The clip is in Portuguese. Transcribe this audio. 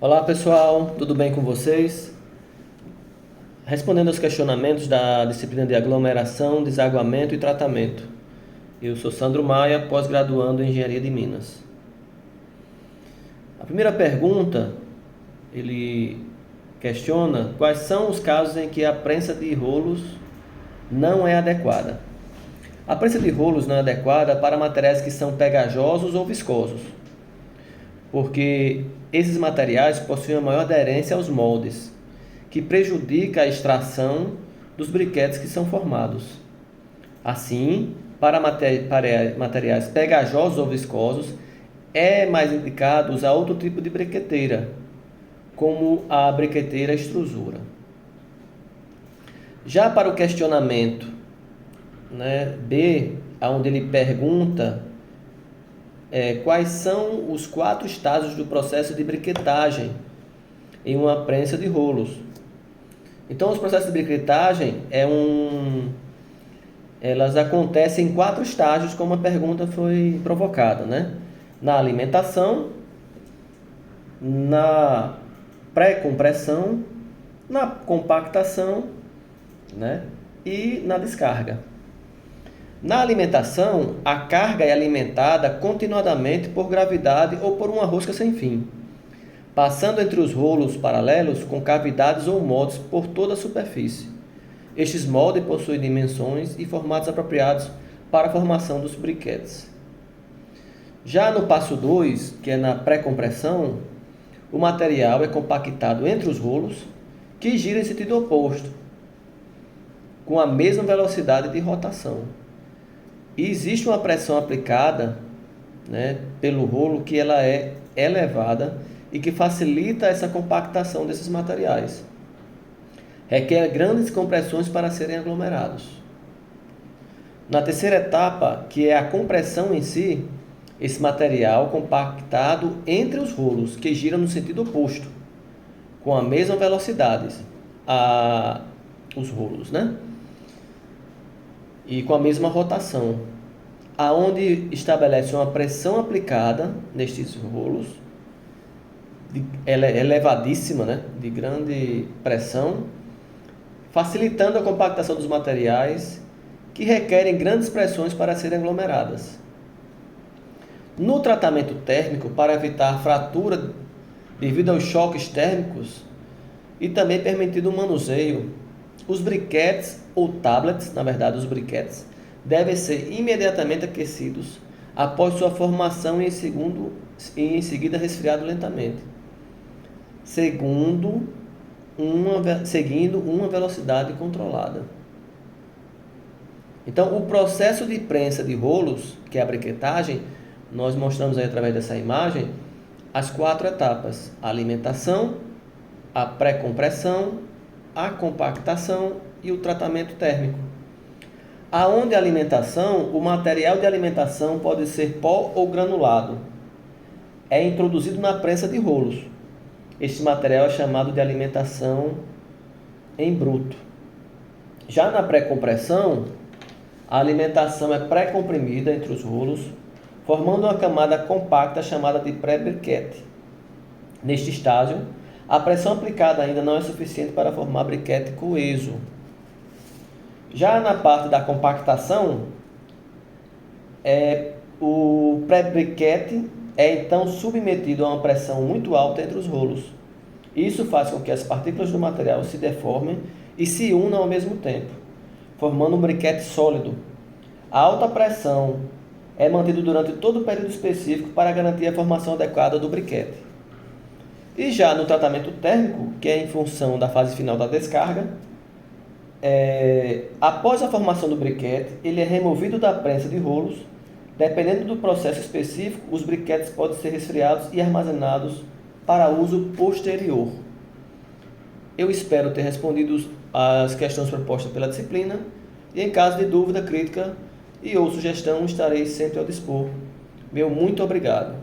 Olá pessoal, tudo bem com vocês? Respondendo aos questionamentos da disciplina de aglomeração, desaguamento e tratamento. Eu sou Sandro Maia, pós-graduando em Engenharia de Minas. A primeira pergunta, ele questiona quais são os casos em que a prensa de rolos não é adequada. A prensa de rolos não é adequada para materiais que são pegajosos ou viscosos, porque esses materiais possuem uma maior aderência aos moldes, que prejudica a extração dos briquetes que são formados. Assim, para materiais pegajosos ou viscosos, é mais indicado usar outro tipo de briqueteira, como a briqueteira extrusora. Já para o questionamento B, onde ele pergunta quais são os 4 estágios do processo de briquetagem em uma prensa de rolos. Então, os processos de briquetagem elas acontecem em 4 estágios, como a pergunta foi provocada, né? Na alimentação, na pré-compressão, na compactação, né? E na descarga. Na alimentação, a carga é alimentada continuadamente por gravidade ou por uma rosca sem fim, passando entre os rolos paralelos com cavidades ou moldes por toda a superfície. Estes moldes possuem dimensões e formatos apropriados para a formação dos briquetes. Já no passo 2, que é na pré-compressão, o material é compactado entre os rolos, que giram em sentido oposto, com a mesma velocidade de rotação. E existe uma pressão aplicada, pelo rolo que ela é elevada e que facilita essa compactação desses materiais. Requer grandes compressões para serem aglomerados. Na terceira etapa, que é a compressão em si, esse material compactado entre os rolos, que giram no sentido oposto, com a mesma velocidade, os rolos, e com a mesma rotação, aonde estabelece uma pressão aplicada nestes rolos, elevadíssima, de grande pressão, facilitando a compactação dos materiais que requerem grandes pressões para serem aglomeradas. No tratamento térmico, para evitar fratura devido aos choques térmicos e também permitindo o manuseio, os briquetes ou tablets, na verdade os briquetes, devem ser imediatamente aquecidos após sua formação e em seguida resfriado lentamente, seguindo uma velocidade controlada. Então, o processo de prensa de rolos, que é a briquetagem, nós mostramos aí através dessa imagem as 4 etapas: a alimentação, a pré-compressão, a compactação e o tratamento térmico. Aonde a alimentação, o material de alimentação pode ser pó ou granulado. É introduzido na prensa de rolos. Este material é chamado de alimentação em bruto. Já na pré-compressão, a alimentação é pré-comprimida entre os rolos, formando uma camada compacta chamada de pré-briquete. Neste estágio, a pressão aplicada ainda não é suficiente para formar briquete coeso. Já na parte da compactação, o pré-briquete é então submetido a uma pressão muito alta entre os rolos. Isso faz com que as partículas do material se deformem e se unam ao mesmo tempo, formando um briquete sólido. A alta pressão é mantida durante todo o período específico para garantir a formação adequada do briquete. E já no tratamento térmico, que é em função da fase final da descarga, após a formação do briquete, ele é removido da prensa de rolos. Dependendo do processo específico, os briquetes podem ser resfriados e armazenados para uso posterior. Eu espero ter respondido as questões propostas pela disciplina e, em caso de dúvida, crítica ou sugestão, estarei sempre ao dispor. Meu muito obrigado.